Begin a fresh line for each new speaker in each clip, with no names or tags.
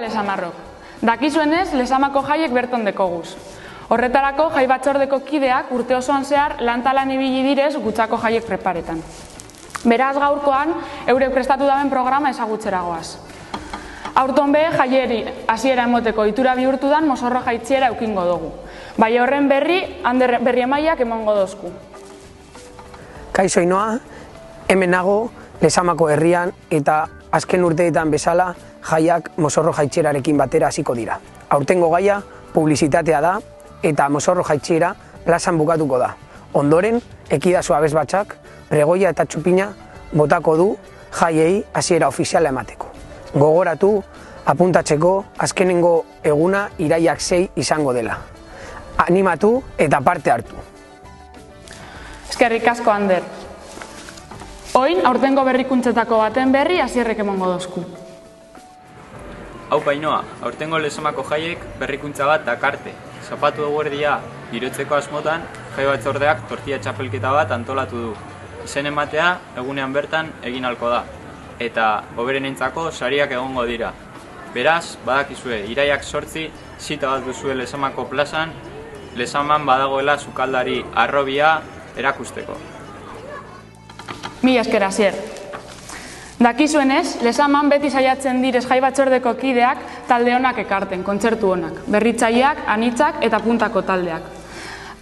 lesamarrok. Dakizuenez, lesamako jaiek berton dekoguz. Horretarako, jai batzordeko kideak urte osoan zehar lantalan ibili direz gutzako jaiek preparetan. Beraz, gaurkoan, eurek prestatu daben programa ezagutzeragoaz. Aurton be, jaieri hasiera emoteko itura bihurtu dan mozorro jaitziera eukingo dugu. Bai horren Ander berri emaiak emango dozku.
Kaixo Ainoa, hemen nago, Lezamako herrian eta azken urteetan bezala jaiak mozorro jaitxerarekin batera hasiko dira. Aurtengo gaia publizitatea da eta mozorro jaitxera plazan bukatuko da. Ondoren, ekidazu abesbatzak, pregoia eta txupina botako du jaiei hasiera ofiziala emateko. Gogoratu, apuntatzeko azkenengo eguna iraiak 6 izango dela. Animatu eta parte hartu.
Eskerrik asko, Ander. Oin, aurtengo berrikuntzetako baten berri Asierrek emango dozku.
Hau Ainoa, aurtengo Lezamako jaiek berrikuntza bat dakarte. Zapatu eguerdia girotzeko asmotan, jai batzordeak tortilla txapelketa bat antolatu du. Izen ematea egunean bertan egin halko da. Eta hoberenentzako sariak egongo dira. Beraz, badakizue, iraiak 8 zita bat duzue Lezamako plazan, Lezaman badagoela sukaldari arrobia erakusteko.
Mila esker, Asier. Dakizuenez, Lezaman beti saiatzen direz jai batzordeko kideak talde honak ekarten, kontzertu honak, berritzaileak, anitzak eta puntako taldeak.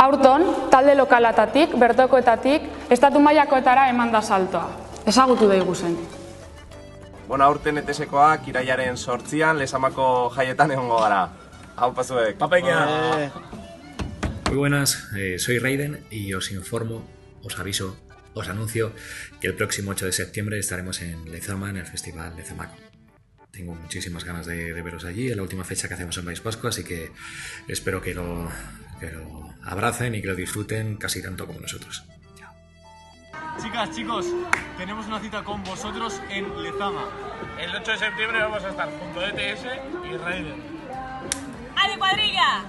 Aurton, talde lokalatatik, bertokoetatik, estatu mailakoetara eman da saltoa. Ezagutu daiguzen.
Aurten etesekoak iraiaren 8an Lezamako jaietan egongo gara. Hau pasuek.
Papaikia! Muy buenas, soy Raiden y os informo, os aviso, os anuncio que el próximo 8 de septiembre estaremos en Lezama, en el Festival Lezamaco. Tengo muchísimas ganas de veros allí, es la última fecha que hacemos en País Vasco, así que espero que lo abracen y que lo disfruten casi tanto como nosotros. Chao.
Chicas, chicos, tenemos una cita con vosotros en Lezama.
El 8 de septiembre vamos a estar junto a ETS y Raiden.
¡Adi cuadrilla!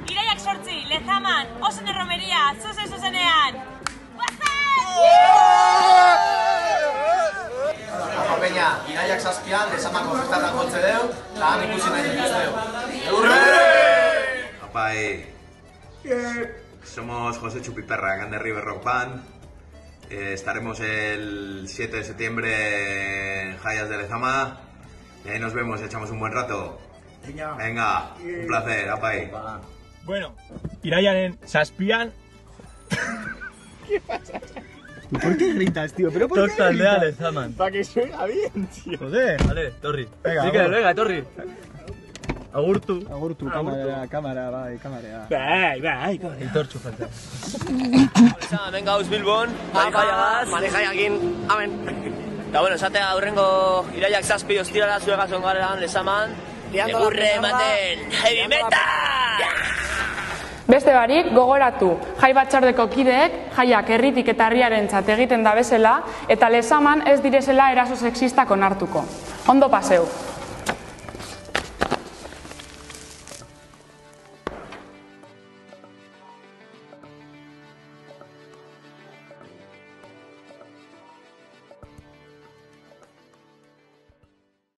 Iraiak 8, Lezaman, oso erromeria, zuzenean!
Peña, iraiak 7an Lezamako festatan jotze deu, eta han ikusi nahi dituzteu.
Apai, somos José Chupiperra, Gande River Rock Band. Estaremos el 7 de septiembre en Jaias de Lezama y ahí nos vemos, echamos un buen rato. Venga, un placer, apai.
Bueno, iraiaren 7an...
¿Qué pasa? ¿Por qué gritas, tío? ¿Pero por qué gritas?
Taldea Lezaman.
Para que suena bien, tío.
Joder, vale, Torri.
Venga,
Torri. Agurtu.
Agurtu, cámara, bai.
Aitortxu falta.
Venga, gauz Bilbon, manejaiakin, amen. Eta bueno, esatea aurrengo iraiak 7 ostirala zuegaz ongarean Lezaman. Egurre ematen, heavy metal!
Beste barik, gogoratu, jai batzordeko kideek, jaiak herritik eta herriarentzat egiten da bezala, eta Lezaman ez direzela eraso sexistak onartuko. Ondo paseu!